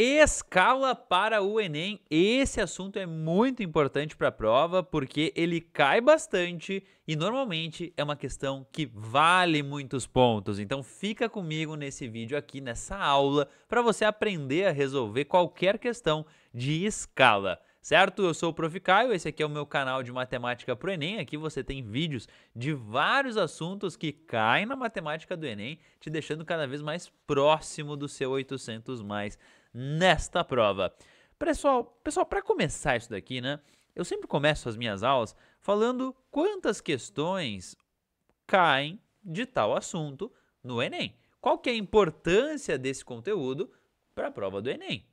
Escala para o Enem. Esse assunto é muito importante para a prova porque ele cai bastante e normalmente é uma questão que vale muitos pontos. Então fica comigo nesse vídeo aqui, nessa aula, para você aprender a resolver qualquer questão de escala. Certo? Eu sou o Prof. Caio, esse aqui é o meu canal de matemática para o Enem. Aqui você tem vídeos de vários assuntos que caem na matemática do Enem, te deixando cada vez mais próximo do seu 800+. Nesta prova. Pessoal, para começar isso daqui, né? Eu sempre começo as minhas aulas falando quantas questões caem de tal assunto no Enem. Qual que é a importância desse conteúdo para a prova do Enem?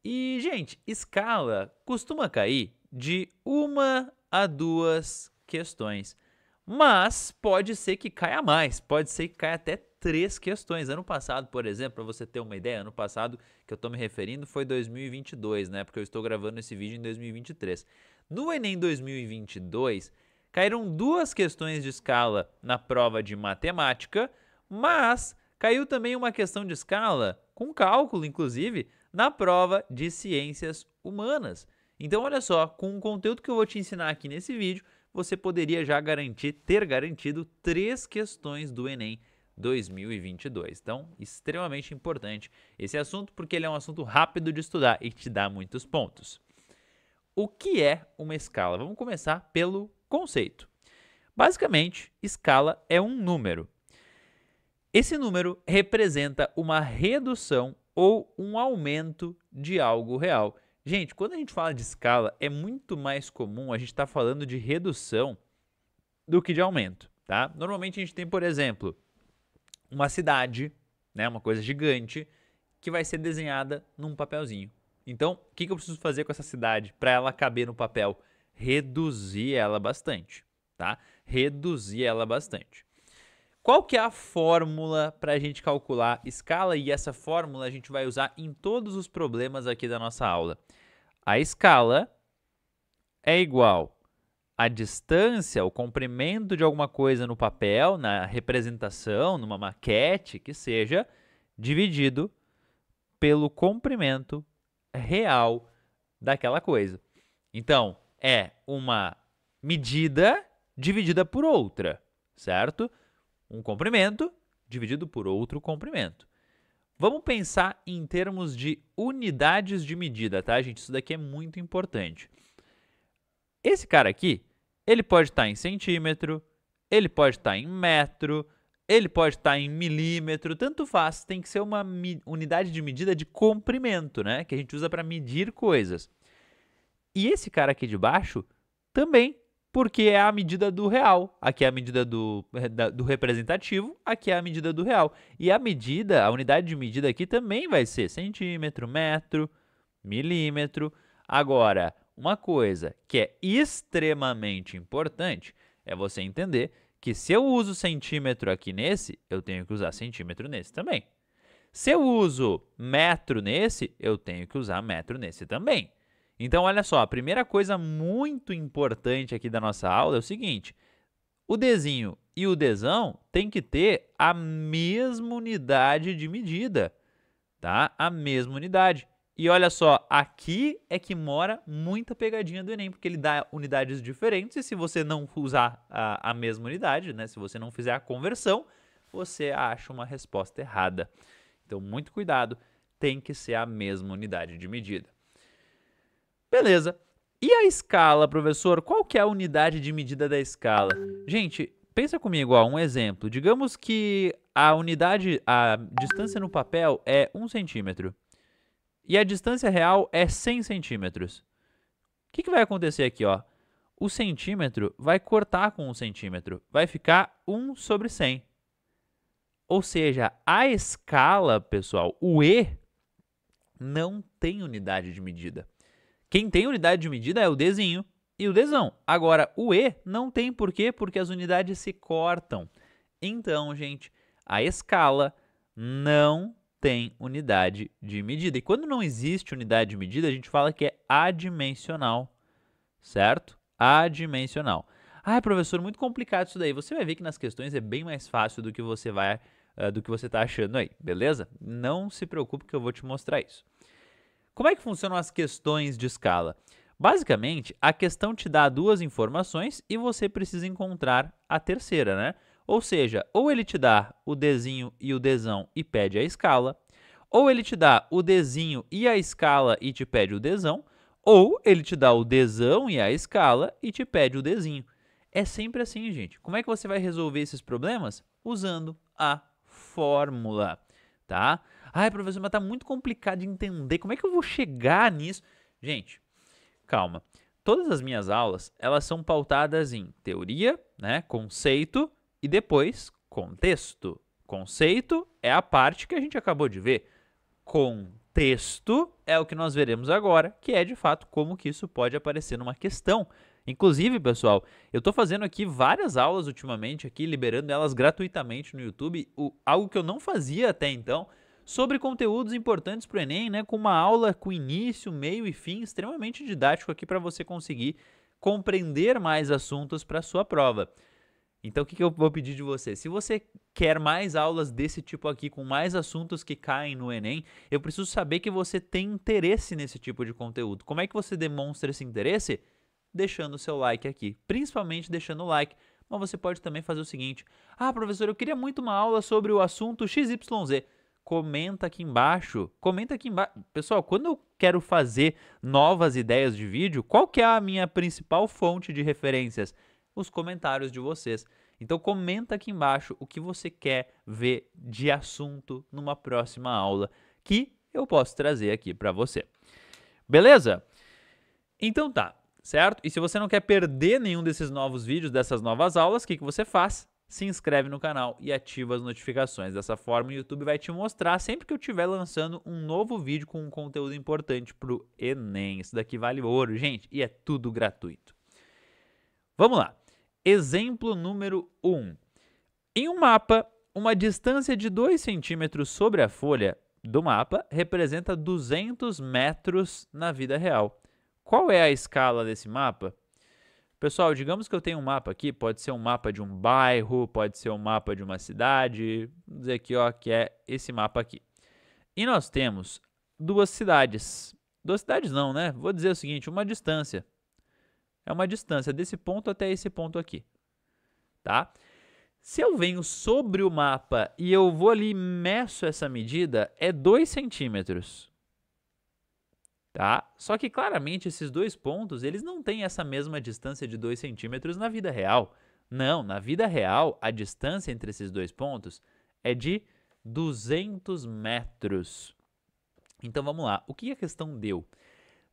E, gente, escala costuma cair de 1 a 2 questões. Mas pode ser que caia mais, pode ser que caia até 3 questões. Ano passado, por exemplo, para você ter uma ideia, ano passado que eu estou me referindo foi 2022, né? Porque eu estou gravando esse vídeo em 2023. No Enem 2022, caíram 2 questões de escala na prova de matemática, mas caiu também uma questão de escala, com cálculo inclusive, na prova de ciências humanas. Então, olha só, com o conteúdo que eu vou te ensinar aqui nesse vídeo, você poderia já ter garantido 3 questões do Enem 2022. Então, extremamente importante esse assunto, porque ele é um assunto rápido de estudar e te dá muitos pontos. O que é uma escala? Vamos começar pelo conceito. Basicamente, escala é um número. Esse número representa uma redução ou um aumento de algo real. Gente, quando a gente fala de escala, é muito mais comum a gente estar falando de redução do que de aumento, tá? Normalmente a gente tem, por exemplo, uma cidade, né, uma coisa gigante, que vai ser desenhada num papelzinho. Então, o que eu preciso fazer com essa cidade para ela caber no papel? Reduzir ela bastante, tá? Reduzir ela bastante. Qual que é a fórmula para a gente calcular escala? E essa fórmula a gente vai usar em todos os problemas aqui da nossa aula. A escala é igual à distância, o comprimento de alguma coisa no papel, na representação, numa maquete, que seja, dividido pelo comprimento real daquela coisa. Então, é uma medida dividida por outra, certo? Um comprimento dividido por outro comprimento. Vamos pensar em termos de unidades de medida, tá, gente? Isso daqui é muito importante. Esse cara aqui, ele pode estar em centímetro, ele pode estar em metro, ele pode estar em milímetro, tanto faz, tem que ser uma unidade de medida de comprimento, né? Que a gente usa para medir coisas. E esse cara aqui de baixo também, porque é a medida do real. Aqui é a medida do representativo, aqui é a medida do real. E a medida, a unidade de medida aqui também vai ser centímetro, metro, milímetro. Agora, uma coisa que é extremamente importante é você entender que se eu uso centímetro aqui nesse, eu tenho que usar centímetro nesse também. Se eu uso metro nesse, eu tenho que usar metro nesse também. Então, olha só, a primeira coisa muito importante aqui da nossa aula é o seguinte: o Dzinho e o Dzão têm que ter a mesma unidade de medida, tá? A mesma unidade. E olha só, aqui é que mora muita pegadinha do Enem, porque ele dá unidades diferentes e se você não usar a mesma unidade, né? Se você não fizer a conversão, você acha uma resposta errada. Então, muito cuidado, tem que ser a mesma unidade de medida. Beleza. E a escala, professor? Qual que é a unidade de medida da escala? Gente, pensa comigo, ó, um exemplo. Digamos que a distância no papel é 1 centímetro e a distância real é 100 centímetros. O que vai acontecer aqui, ó? O centímetro vai cortar com 1 centímetro, vai ficar 1 sobre 100. Ou seja, a escala, pessoal, o E não tem unidade de medida. Quem tem unidade de medida é o Dzinho e o Dzão. Agora, o E não tem por quê? Porque as unidades se cortam. Então, gente, a escala não tem unidade de medida. E quando não existe unidade de medida, a gente fala que é adimensional, certo? Adimensional. Ah, professor, muito complicado isso daí. Você vai ver que nas questões é bem mais fácil do que você está achando aí, beleza? Não se preocupe que eu vou te mostrar isso. Como é que funcionam as questões de escala? Basicamente, a questão te dá duas informações e você precisa encontrar a terceira, né? Ou seja, ou ele te dá o Dzinho e o Dzão e pede a escala, ou ele te dá o Dzinho e a escala e te pede o Dzão, ou ele te dá o Dzão e a escala e te pede o Dzinho. É sempre assim, gente. Como é que você vai resolver esses problemas? Usando a fórmula, tá? Ai, professor, mas tá muito complicado de entender. Como é que eu vou chegar nisso? Gente, calma. Todas as minhas aulas, elas são pautadas em teoria, né, conceito e depois contexto. Conceito é a parte que a gente acabou de ver. Contexto é o que nós veremos agora, que é de fato como que isso pode aparecer numa questão. Inclusive, pessoal, eu estou fazendo aqui várias aulas ultimamente, aqui liberando elas gratuitamente no YouTube, algo que eu não fazia até então, sobre conteúdos importantes para o Enem, né, com uma aula com início, meio e fim extremamente didático aqui para você conseguir compreender mais assuntos para a sua prova. Então, o que eu vou pedir de você? Se você quer mais aulas desse tipo aqui, com mais assuntos que caem no Enem, eu preciso saber que você tem interesse nesse tipo de conteúdo. Como é que você demonstra esse interesse? Deixando o seu like aqui, principalmente deixando o like. Mas você pode também fazer o seguinte: ah, professor, eu queria muito uma aula sobre o assunto XYZ. Comenta aqui embaixo, Pessoal, quando eu quero fazer novas ideias de vídeo, qual que é a minha principal fonte de referências? Os comentários de vocês. Então comenta aqui embaixo o que você quer ver de assunto numa próxima aula que eu posso trazer aqui para você. Beleza? Então tá, certo? E se você não quer perder nenhum desses novos vídeos, dessas novas aulas, o que você faz? Se inscreve no canal e ativa as notificações. Dessa forma, o YouTube vai te mostrar sempre que eu estiver lançando um novo vídeo com um conteúdo importante para o Enem. Isso daqui vale ouro, gente, e é tudo gratuito. Vamos lá. Exemplo número 1. Em um mapa, uma distância de 2 centímetros sobre a folha do mapa representa 200 metros na vida real. Qual é a escala desse mapa? Pessoal, digamos que eu tenho um mapa aqui, pode ser um mapa de um bairro, pode ser um mapa de uma cidade, vamos dizer aqui, ó, que é esse mapa aqui. E nós temos duas cidades. Duas cidades não, né? Vou dizer o seguinte, uma distância. É uma distância desse ponto até esse ponto aqui, tá? Se eu venho sobre o mapa e eu vou ali e meço essa medida, é 2 centímetros. Tá? Só que claramente esses dois pontos, eles não têm essa mesma distância de 2 centímetros na vida real. Não, na vida real, a distância entre esses dois pontos é de 200 metros. Então vamos lá, o que a questão deu?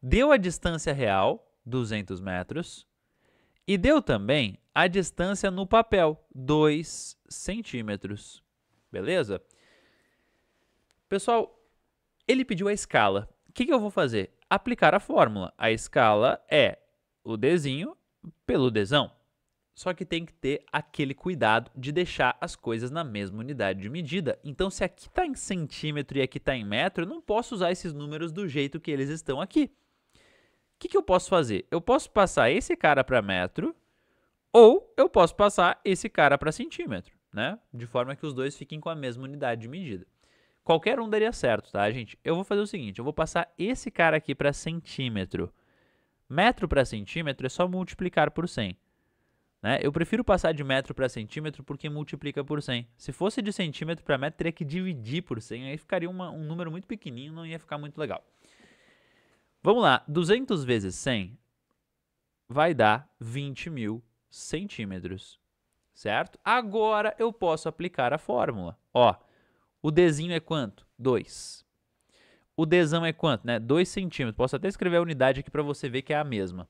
Deu a distância real, 200 metros, e deu também a distância no papel, 2 centímetros. Beleza? Pessoal, ele pediu a escala. O que eu vou fazer? Aplicar a fórmula. A escala é o Dzinho pelo Dzão. Só que tem que ter aquele cuidado de deixar as coisas na mesma unidade de medida. Então, se aqui está em centímetro e aqui está em metro, eu não posso usar esses números do jeito que eles estão aqui. O que eu posso fazer? Eu posso passar esse cara para metro ou eu posso passar esse cara para centímetro, né? De forma que os dois fiquem com a mesma unidade de medida. Qualquer um daria certo, tá, gente? Eu vou fazer o seguinte, eu vou passar esse cara aqui para centímetro. Metro para centímetro é só multiplicar por 100. Né? Eu prefiro passar de metro para centímetro porque multiplica por 100. Se fosse de centímetro para metro, teria que dividir por 100. Aí ficaria um número muito pequenininho, não ia ficar muito legal. Vamos lá, 200 vezes 100 vai dar 20 mil centímetros, certo? Agora eu posso aplicar a fórmula. Ó, o Dzinho é quanto? 2. O Dzão é quanto? Né? 2 centímetros. Posso até escrever a unidade aqui para você ver que é a mesma.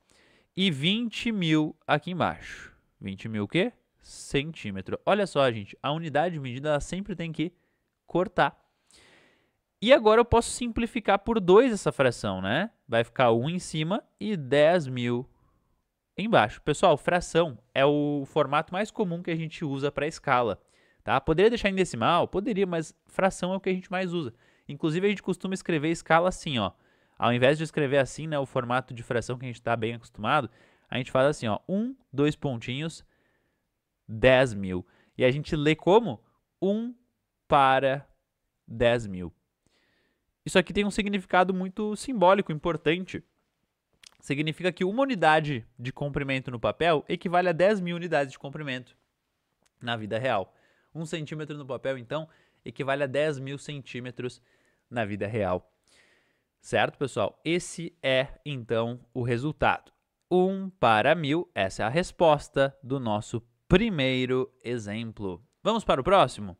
E 20 mil aqui embaixo. 20 mil o quê? Centímetro. Olha só, gente, a unidade de medida ela sempre tem que cortar. E agora eu posso simplificar por 2 essa fração, né? Vai ficar 1 em cima e 10 mil embaixo. Pessoal, fração é o formato mais comum que a gente usa para escala. Tá? Poderia deixar em decimal? Poderia, mas fração é o que a gente mais usa. Inclusive, a gente costuma escrever escala assim, ó. Ao invés de escrever assim, né, o formato de fração que a gente está bem acostumado, a gente faz assim, ó, 1, 2 pontinhos, 10 mil. E a gente lê como 1 para 10 mil. Isso aqui tem um significado muito simbólico, importante. Significa que uma unidade de comprimento no papel equivale a 10.000 unidades de comprimento na vida real. 1 centímetro no papel, então, equivale a 10.000 centímetros na vida real. Certo, pessoal? Esse é, então, o resultado. 1 para 1.000, essa é a resposta do nosso primeiro exemplo. Vamos para o próximo?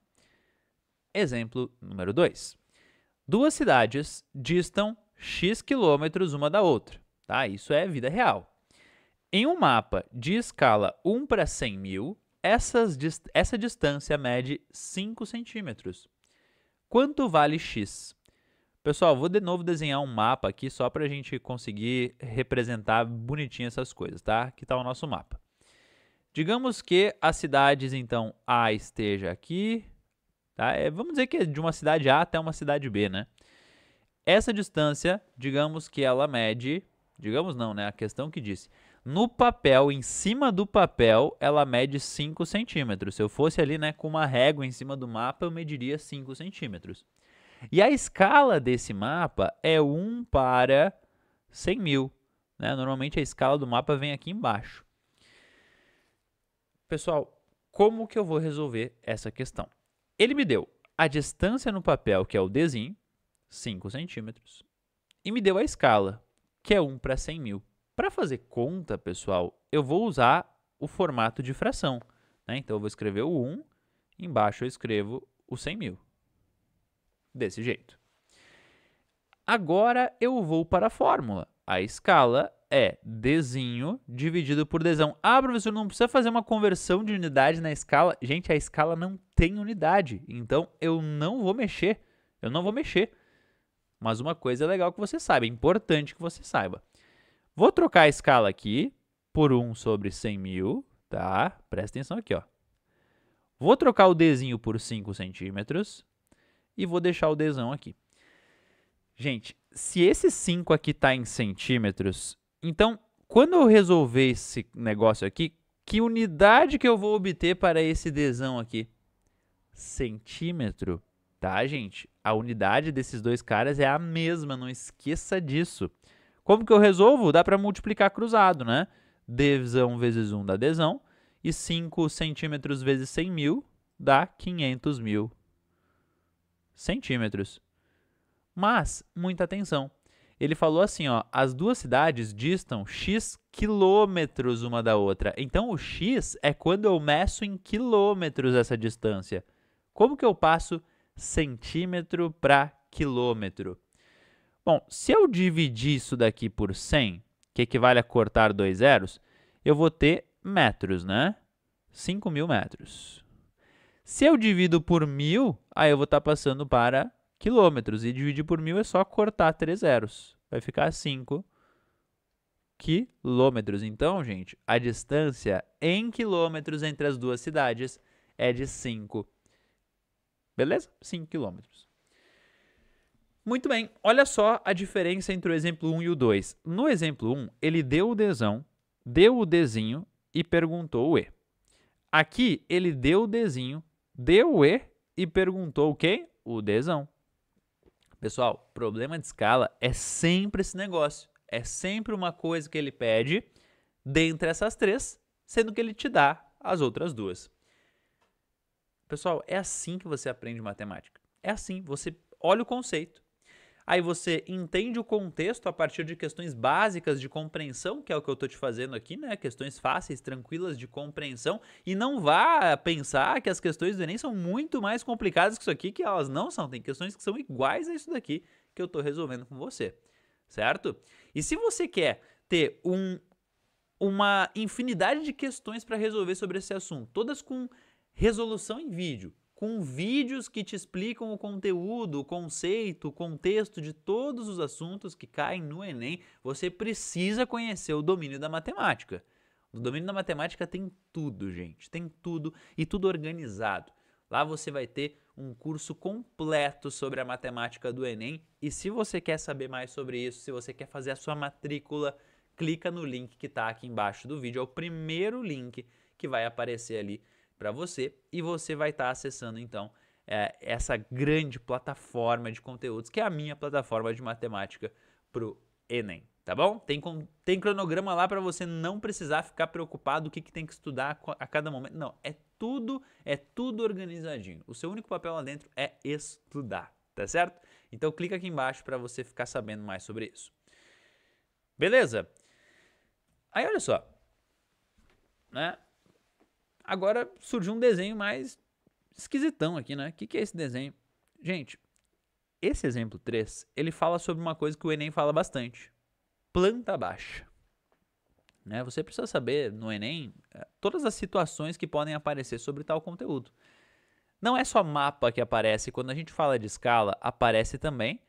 Exemplo número 2. Duas cidades distam x quilômetros uma da outra. Tá? Isso é vida real. Em um mapa de escala 1 para 100.000, essa distância mede 5 centímetros. Quanto vale x? Pessoal, vou de novo desenhar um mapa aqui só para a gente conseguir representar bonitinho essas coisas, tá? Aqui está o nosso mapa. Digamos que as cidades, então, A esteja aqui, tá? Vamos dizer que é de uma cidade A até uma cidade B, né? Essa distância, digamos que ela mede, digamos não, né? A questão que disse, no papel, em cima do papel, ela mede 5 centímetros. Se eu fosse ali, né, com uma régua em cima do mapa, eu mediria 5 centímetros. E a escala desse mapa é 1 para 100.000. Né? Normalmente a escala do mapa vem aqui embaixo. Pessoal, como que eu vou resolver essa questão? Ele me deu a distância no papel, que é o Dzinho, 5 centímetros, e me deu a escala, que é 1 para 100.000. Para fazer conta, pessoal, eu vou usar o formato de fração. Né? Então, eu vou escrever o 1, embaixo eu escrevo o 100.000. Desse jeito. Agora eu vou para a fórmula. A escala é Dzinho dividido por Dzão. Ah, professor, não precisa fazer uma conversão de unidade na escala. Gente, a escala não tem unidade, então eu não vou mexer. Mas uma coisa legal que você saiba, é importante que você saiba. Vou trocar a escala aqui por 1 sobre 100.000, tá? Presta atenção aqui, ó. Vou trocar o Dzinho por 5 centímetros. E vou deixar o Dzão aqui. Gente, se esse 5 aqui está em centímetros, então, quando eu resolver esse negócio aqui, que unidade que eu vou obter para esse Dzão aqui? Centímetro, tá, gente? A unidade desses dois caras é a mesma, não esqueça disso. Como que eu resolvo? Dá para multiplicar cruzado, né? Dzão vezes 1 dá Dzão, e 5 centímetros vezes 100.000 dá 500.000 centímetros. Mas, muita atenção, ele falou assim, ó, as duas cidades distam x quilômetros uma da outra. Então, o x é quando eu meço em quilômetros essa distância. Como que eu passo centímetro para quilômetro? Bom, se eu dividir isso daqui por 100, que equivale a cortar 2 zeros, eu vou ter metros, né? 5.000 metros. Se eu divido por 1.000, aí eu vou estar passando para quilômetros. E dividir por 1.000 é só cortar 3 zeros. Vai ficar 5 quilômetros. Então, gente, a distância em quilômetros entre as duas cidades é de 5. Beleza? 5 quilômetros. Muito bem. Olha só a diferença entre o exemplo 1 e o 2. No exemplo 1, ele deu o Dzão, deu o Dzinho e perguntou o E. Aqui, ele deu o Dzinho, deu o E e perguntou o quê? O Dzão. Pessoal, problema de escala é sempre esse negócio. É sempre uma coisa que ele pede dentre essas três, sendo que ele te dá as outras duas. Pessoal, é assim que você aprende matemática. É assim, você olha o conceito. Aí você entende o contexto a partir de questões básicas de compreensão, que é o que eu estou te fazendo aqui, né? Questões fáceis, tranquilas de compreensão. E não vá pensar que as questões do Enem são muito mais complicadas que isso aqui, que elas não são. Tem questões que são iguais a isso daqui que eu estou resolvendo com você, certo? E se você quer ter uma infinidade de questões para resolver sobre esse assunto, todas com resolução em vídeo, com vídeos que te explicam o conteúdo, o conceito, o contexto de todos os assuntos que caem no Enem, você precisa conhecer o domínio da matemática. O domínio da matemática tem tudo, gente, tem tudo e tudo organizado. Lá você vai ter um curso completo sobre a matemática do Enem e se você quer saber mais sobre isso, se você quer fazer a sua matrícula, clica no link que está aqui embaixo do vídeo, é o primeiro link que vai aparecer ali para você e você vai estar acessando então essa grande plataforma de conteúdos, que é a minha plataforma de matemática pro Enem, tá bom? Tem cronograma lá para você não precisar ficar preocupado o que tem que estudar a cada momento. Não, é tudo organizadinho. O seu único papel lá dentro é estudar, tá certo? Então clica aqui embaixo para você ficar sabendo mais sobre isso. Beleza? Aí olha só, né? Agora surgiu um desenho mais esquisitão aqui, né? O que é esse desenho? Gente, esse exemplo 3, ele fala sobre uma coisa que o Enem fala bastante. Planta baixa. Né? Você precisa saber no Enem todas as situações que podem aparecer sobre tal conteúdo. Não é só mapa que aparece, quando a gente fala de escala, aparece também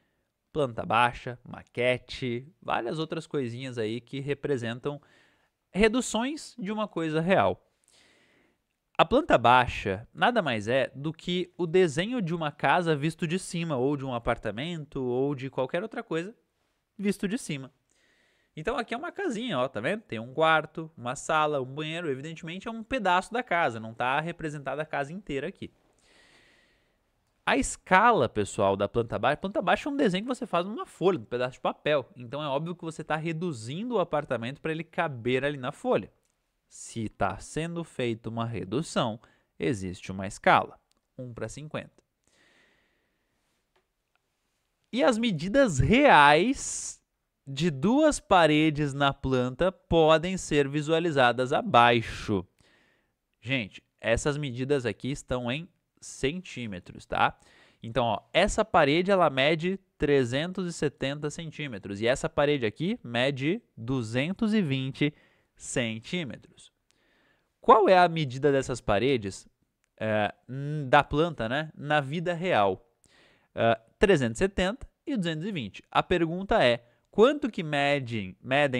planta baixa, maquete, várias outras coisinhas aí que representam reduções de uma coisa real. A planta baixa nada mais é do que o desenho de uma casa visto de cima, ou de um apartamento, ou de qualquer outra coisa visto de cima. Então aqui é uma casinha, ó, tá vendo? Tem um quarto, uma sala, um banheiro, evidentemente é um pedaço da casa, não está representada a casa inteira aqui. A escala, pessoal, da planta baixa é um desenho que você faz numa folha, num pedaço de papel. Então é óbvio que você está reduzindo o apartamento para ele caber ali na folha. Se está sendo feita uma redução, existe uma escala, 1:50. E as medidas reais de duas paredes na planta podem ser visualizadas abaixo. Gente, essas medidas aqui estão em centímetros, tá? Então, ó, essa parede ela mede 370 centímetros e essa parede aqui mede 220 centímetros. Qual é a medida dessas paredes da planta, né, na vida real? 370 e 220. A pergunta é, quanto que medem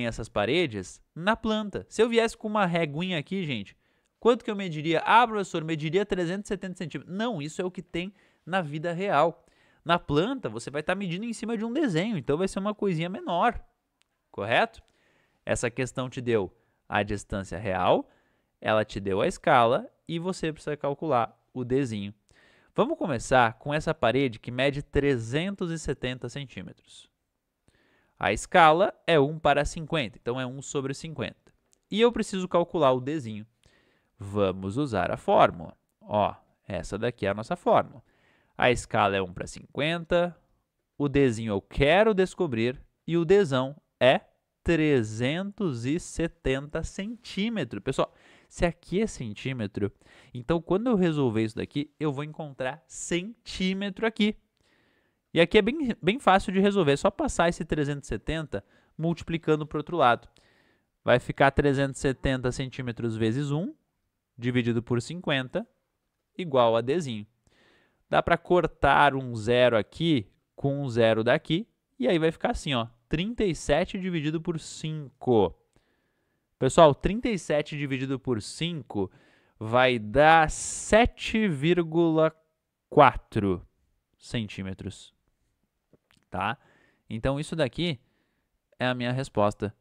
essas paredes na planta? Se eu viesse com uma reguinha aqui, gente, quanto que eu mediria? Ah, professor, mediria 370 centímetros. Não, isso é o que tem na vida real. Na planta, você vai estar medindo em cima de um desenho, então vai ser uma coisinha menor, correto? Essa questão te deu a distância real, ela te deu a escala e você precisa calcular o desenho. Vamos começar com essa parede que mede 370 centímetros. A escala é 1:50, então é 1/50. E eu preciso calcular o desenho. Vamos usar a fórmula. Ó, essa daqui é a nossa fórmula. A escala é 1:50, o desenho eu quero descobrir e o desão é 370 centímetros. Pessoal, se aqui é centímetro, então quando eu resolver isso daqui, eu vou encontrar centímetro aqui. E aqui é bem fácil de resolver, é só passar esse 370 multiplicando para o outro lado. Vai ficar 370 centímetros vezes 1, dividido por 50, igual a desenho. Dá para cortar um zero aqui com um zero daqui, e aí vai ficar assim, ó, 37 dividido por 5. Pessoal, 37 dividido por 5 vai dar 7,4 centímetros. Tá? Então, isso daqui é a minha resposta.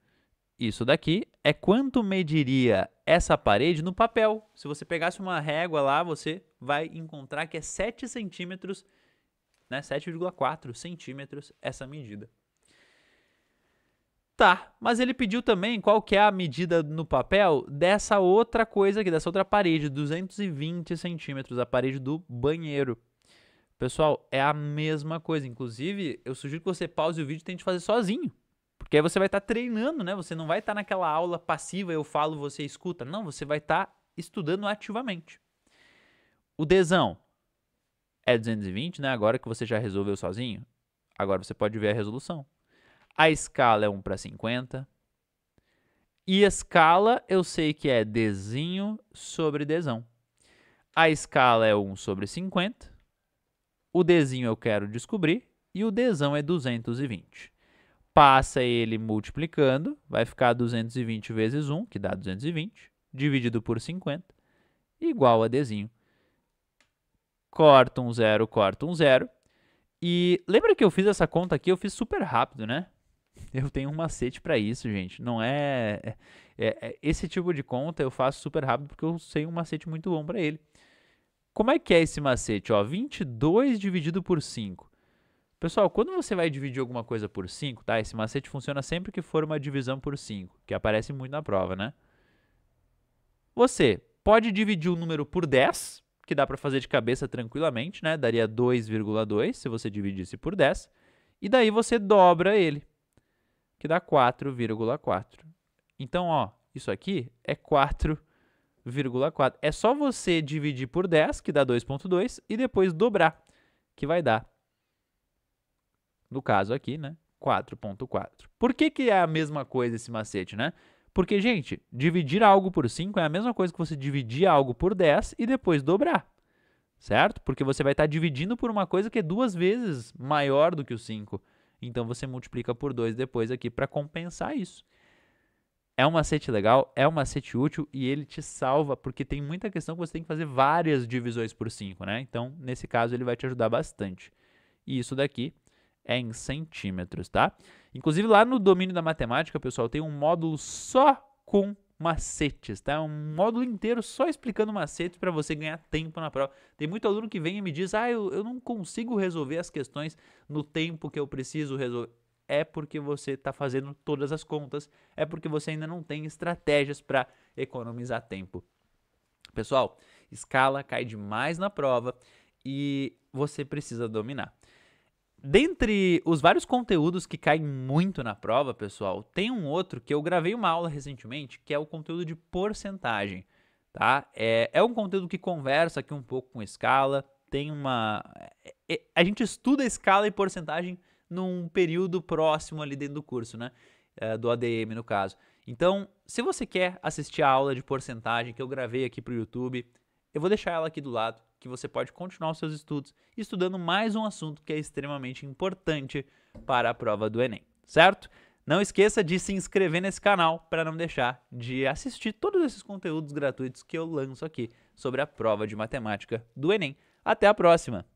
Isso daqui é quanto mediria essa parede no papel. Se você pegasse uma régua lá, você vai encontrar que é 7 centímetros, né? 7,4 centímetros essa medida. Tá, mas ele pediu também qual que é a medida no papel dessa outra coisa aqui, dessa outra parede, 220 centímetros, a parede do banheiro. Pessoal, é a mesma coisa. Inclusive, eu sugiro que você pause o vídeo e tente fazer sozinho. Porque aí você vai estar treinando, né? Você não vai estar naquela aula passiva, eu falo, você escuta. Não, você vai estar estudando ativamente. O desão é 220, né? Agora que você já resolveu sozinho, agora você pode ver a resolução. A escala é 1:50. E escala eu sei que é desenho sobre desão. A escala é 1/50. O desenho eu quero descobrir e o desão é 220. Passa ele multiplicando, vai ficar 220 vezes 1, que dá 220, dividido por 50, igual a desenho. Corta um zero. E lembra que eu fiz essa conta aqui? Eu fiz super rápido, né? Eu tenho um macete para isso, gente. Não esse tipo de conta eu faço super rápido porque eu sei um macete muito bom para ele. Como é que é esse macete? Ó, 22 dividido por 5. Pessoal, quando você vai dividir alguma coisa por 5, tá? Esse macete funciona sempre que for uma divisão por 5, que aparece muito na prova, né? Você pode dividir o número por 10, que dá para fazer de cabeça tranquilamente, né? Daria 2,2 se você dividisse por 10. E daí você dobra ele, que dá 4,4. Então, ó, isso aqui é 4,4. É só você dividir por 10, que dá 2,2, e depois dobrar, que vai dar, no caso aqui, né, 4,4. Por que é a mesma coisa esse macete, né? Porque, gente, dividir algo por 5 é a mesma coisa que você dividir algo por 10 e depois dobrar, certo? Porque você vai estar dividindo por uma coisa que é 2 vezes maior do que o 5. Então, você multiplica por 2 depois aqui para compensar isso. É um macete legal, é um macete útil e ele te salva, porque tem muita questão que você tem que fazer várias divisões por 5, né? Então, nesse caso, ele vai te ajudar bastante. E isso daqui é em centímetros, tá? Inclusive, lá no domínio da matemática, pessoal, tem um módulo só com macetes, tá? Um módulo inteiro só explicando macetes para você ganhar tempo na prova. Tem muito aluno que vem e me diz, eu não consigo resolver as questões no tempo que eu preciso resolver. É porque você está fazendo todas as contas, é porque você ainda não tem estratégias para economizar tempo. Pessoal, escala cai demais na prova e você precisa dominar. Dentre os vários conteúdos que caem muito na prova, pessoal, tem um outro que eu gravei uma aula recentemente, que é o conteúdo de porcentagem, tá? É um conteúdo que conversa aqui um pouco com escala, tem uma... A gente estuda escala e porcentagem num período próximo ali dentro do curso, né? Do ADM, no caso. Então, se você quer assistir a aula de porcentagem que eu gravei aqui para o YouTube, eu vou deixar ela aqui do lado, que você pode continuar os seus estudos estudando mais um assunto que é extremamente importante para a prova do Enem, certo? Não esqueça de se inscrever nesse canal para não deixar de assistir todos esses conteúdos gratuitos que eu lanço aqui sobre a prova de matemática do Enem. Até a próxima!